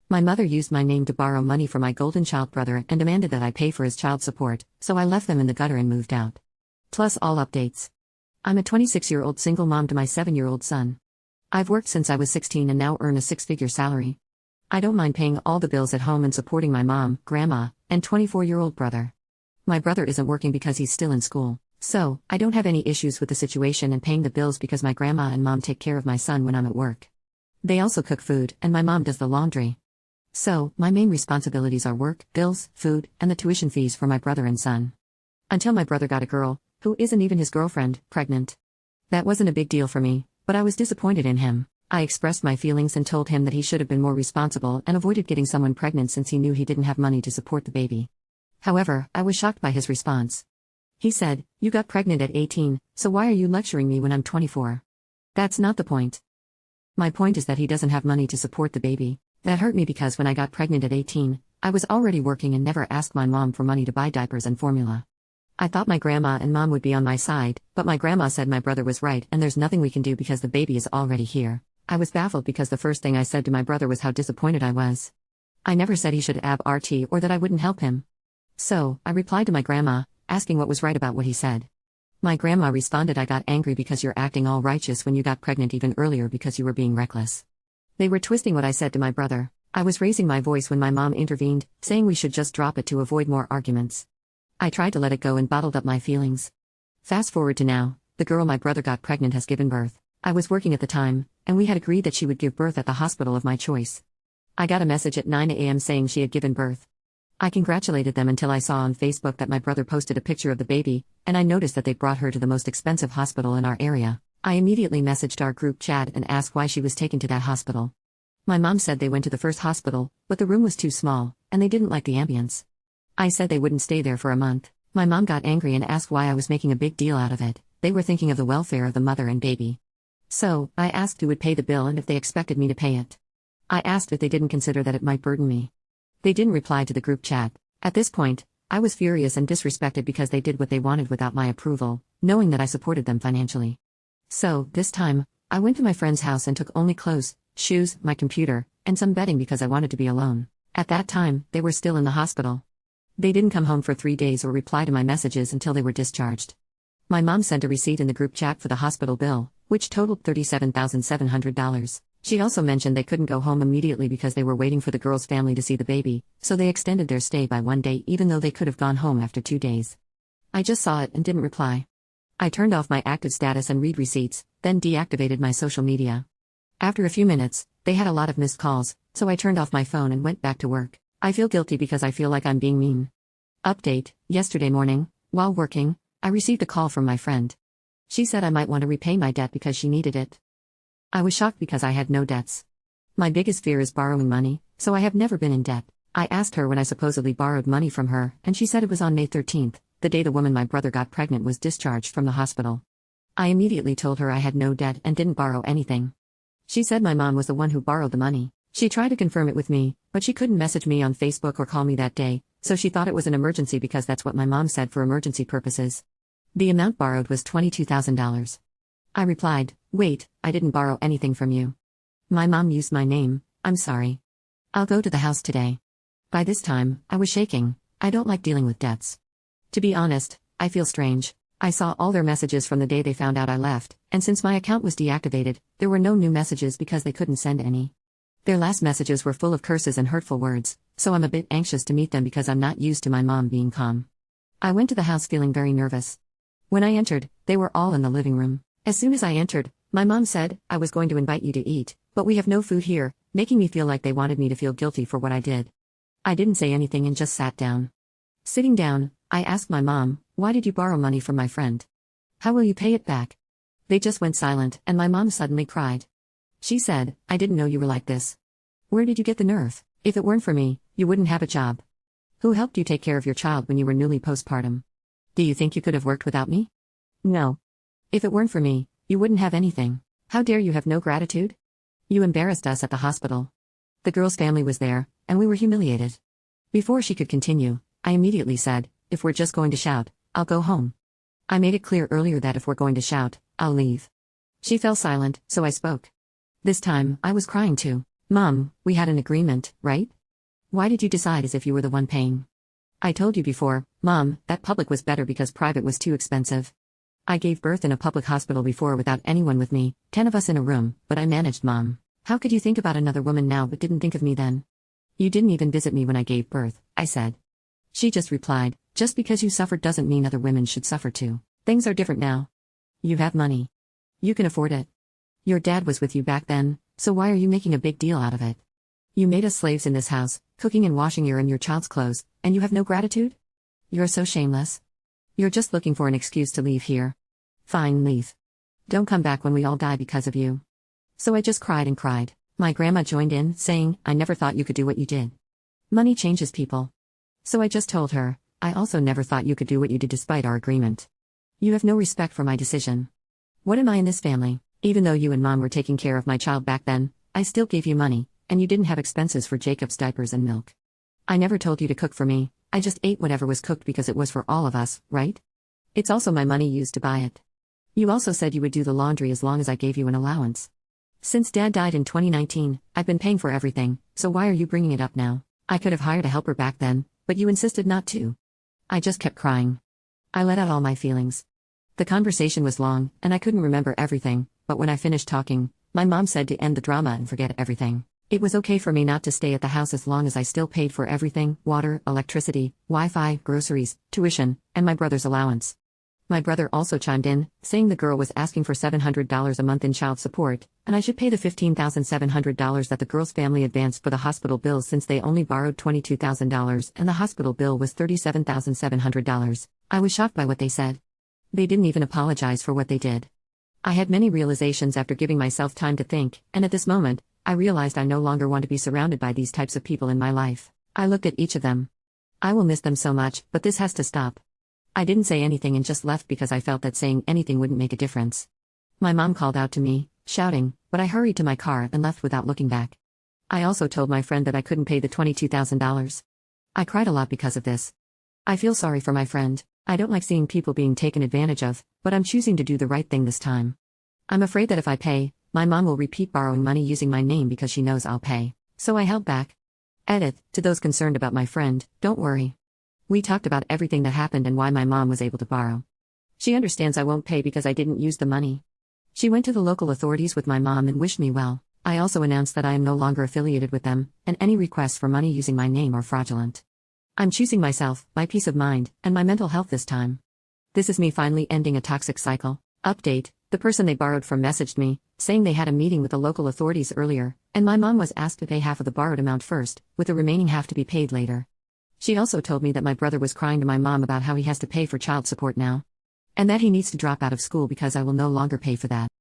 My mother used my name to borrow money for my golden child brother and demanded that I pay for his child support, so I left them in the gutter and moved out. Plus all updates. I'm a 26-year-old single mom to my 7-year-old son. I've worked since I was 16 and now earn a 6-figure salary. I don't mind paying all the bills at home and supporting my mom, grandma, and 24-year-old brother. My brother isn't working because he's still in school, so I don't have any issues with the situation and paying the bills because my grandma and mom take care of my son when I'm at work. They also cook food, and my mom does the laundry. So, my main responsibilities are work, bills, food, and the tuition fees for my brother and son. Until my brother got a girl, who isn't even his girlfriend, pregnant. That wasn't a big deal for me, but I was disappointed in him. I expressed my feelings and told him that he should have been more responsible and avoided getting someone pregnant since he knew he didn't have money to support the baby. However, I was shocked by his response. He said, "You got pregnant at 18, so why are you lecturing me when I'm 24? That's not the point. My point is that he doesn't have money to support the baby." That hurt me because when I got pregnant at 18, I was already working and never asked my mom for money to buy diapers and formula. I thought my grandma and mom would be on my side, but my grandma said my brother was right and there's nothing we can do because the baby is already here. I was baffled because the first thing I said to my brother was how disappointed I was. I never said he should have RT or that I wouldn't help him. So, I replied to my grandma, asking what was right about what he said. My grandma responded, "I got angry because you're acting all righteous when you got pregnant even earlier because you were being reckless." They were twisting what I said to my brother. I was raising my voice when my mom intervened, saying we should just drop it to avoid more arguments. I tried to let it go and bottled up my feelings. Fast forward to now, the girl my brother got pregnant has given birth. I was working at the time, and we had agreed that she would give birth at the hospital of my choice. I got a message at 9 a.m. saying she had given birth. I congratulated them until I saw on Facebook that my brother posted a picture of the baby, and I noticed that they brought her to the most expensive hospital in our area. I immediately messaged our group chat and asked why she was taken to that hospital. My mom said they went to the first hospital, but the room was too small, and they didn't like the ambience. I said they wouldn't stay there for a month. My mom got angry and asked why I was making a big deal out of it. They were thinking of the welfare of the mother and baby. So, I asked who would pay the bill and if they expected me to pay it. I asked if they didn't consider that it might burden me. They didn't reply to the group chat. At this point, I was furious and disrespected because they did what they wanted without my approval, knowing that I supported them financially. So, this time, I went to my friend's house and took only clothes, shoes, my computer, and some bedding because I wanted to be alone. At that time, they were still in the hospital. They didn't come home for 3 days or reply to my messages until they were discharged. My mom sent a receipt in the group chat for the hospital bill, which totaled $37,700. She also mentioned they couldn't go home immediately because they were waiting for the girl's family to see the baby, so they extended their stay by 1 day even though they could have gone home after 2 days. I just saw it and didn't reply. I turned off my active status and read receipts, then deactivated my social media. After a few minutes, they had a lot of missed calls, so I turned off my phone and went back to work. I feel guilty because I feel like I'm being mean. Update: yesterday morning, while working, I received a call from my friend. She said I might want to repay my debt because she needed it. I was shocked because I had no debts. My biggest fear is borrowing money, so I have never been in debt. I asked her when I supposedly borrowed money from her, and she said it was on May 13th, the day the woman my brother got pregnant was discharged from the hospital. I immediately told her I had no debt and didn't borrow anything. She said my mom was the one who borrowed the money. She tried to confirm it with me, but she couldn't message me on Facebook or call me that day, so she thought it was an emergency because that's what my mom said for emergency purposes. The amount borrowed was $22,000. I replied, "Wait, I didn't borrow anything from you. My mom used my name, I'm sorry. I'll go to the house today." By this time, I was shaking. I don't like dealing with debts. To be honest, I feel strange. I saw all their messages from the day they found out I left, and since my account was deactivated, there were no new messages because they couldn't send any. Their last messages were full of curses and hurtful words, so I'm a bit anxious to meet them because I'm not used to my mom being calm. I went to the house feeling very nervous. When I entered, they were all in the living room. As soon as I entered, my mom said, "I was going to invite you to eat, but we have no food here," making me feel like they wanted me to feel guilty for what I did. I didn't say anything and just sat down. Sitting down, I asked my mom, "Why did you borrow money from my friend? How will you pay it back?" They just went silent, and my mom suddenly cried. She said, "I didn't know you were like this. Where did you get the nerve? If it weren't for me, you wouldn't have a job. Who helped you take care of your child when you were newly postpartum? Do you think you could have worked without me? No. If it weren't for me, you wouldn't have anything. How dare you have no gratitude? You embarrassed us at the hospital." The girl's family was there, and we were humiliated. Before she could continue, I immediately said, "If we're just going to shout, I'll go home. I made it clear earlier that if we're going to shout, I'll leave." She fell silent, so I spoke. This time, I was crying too. Mom, we had an agreement, right? Why did you decide as if you were the one paying? I told you before, Mom, that public was better because private was too expensive. I gave birth in a public hospital before without anyone with me, 10 of us in a room, but I managed, Mom. How could you think about another woman now but didn't think of me then? You didn't even visit me when I gave birth, I said. She just replied, just because you suffered doesn't mean other women should suffer too. Things are different now. You have money. You can afford it. Your dad was with you back then, so why are you making a big deal out of it? You made us slaves in this house, cooking and washing your and your child's clothes, and you have no gratitude? You're so shameless. You're just looking for an excuse to leave here. Fine, leave. Don't come back when we all die because of you. So I just cried and cried. My grandma joined in, saying, I never thought you could do what you did. Money changes people. So I just told her, I also never thought you could do what you did despite our agreement. You have no respect for my decision. What am I in this family? Even though you and Mom were taking care of my child back then, I still gave you money, and you didn't have expenses for Jacob's diapers and milk. I never told you to cook for me, I just ate whatever was cooked because it was for all of us, right? It's also my money used to buy it. You also said you would do the laundry as long as I gave you an allowance. Since Dad died in 2019, I've been paying for everything, so why are you bringing it up now? I could have hired a helper back then, but you insisted not to. I just kept crying. I let out all my feelings. The conversation was long, and I couldn't remember everything, but when I finished talking, my mom said to end the drama and forget everything. It was okay for me not to stay at the house as long as I still paid for everything: water, electricity, Wi-Fi, groceries, tuition, and my brother's allowance. My brother also chimed in, saying the girl was asking for $700 a month in child support, and I should pay the $15,700 that the girl's family advanced for the hospital bills since they only borrowed $22,000 and the hospital bill was $37,700. I was shocked by what they said. They didn't even apologize for what they did. I had many realizations after giving myself time to think, and at this moment, I realized I no longer want to be surrounded by these types of people in my life. I looked at each of them. I will miss them so much, but this has to stop. I didn't say anything and just left because I felt that saying anything wouldn't make a difference. My mom called out to me, shouting, but I hurried to my car and left without looking back. I also told my friend that I couldn't pay the $22,000. I cried a lot because of this. I feel sorry for my friend. I don't like seeing people being taken advantage of, but I'm choosing to do the right thing this time. I'm afraid that if I pay, my mom will repeat borrowing money using my name because she knows I'll pay. So I held back. Edit, to those concerned about my friend, don't worry. We talked about everything that happened and why my mom was able to borrow. She understands I won't pay because I didn't use the money. She went to the local authorities with my mom and wished me well. I also announced that I am no longer affiliated with them, and any requests for money using my name are fraudulent. I'm choosing myself, my peace of mind, and my mental health this time. This is me finally ending a toxic cycle. Update, the person they borrowed from messaged me, saying they had a meeting with the local authorities earlier, and my mom was asked to pay half of the borrowed amount first, with the remaining half to be paid later. She also told me that my brother was crying to my mom about how he has to pay for child support now. And that he needs to drop out of school because I will no longer pay for that.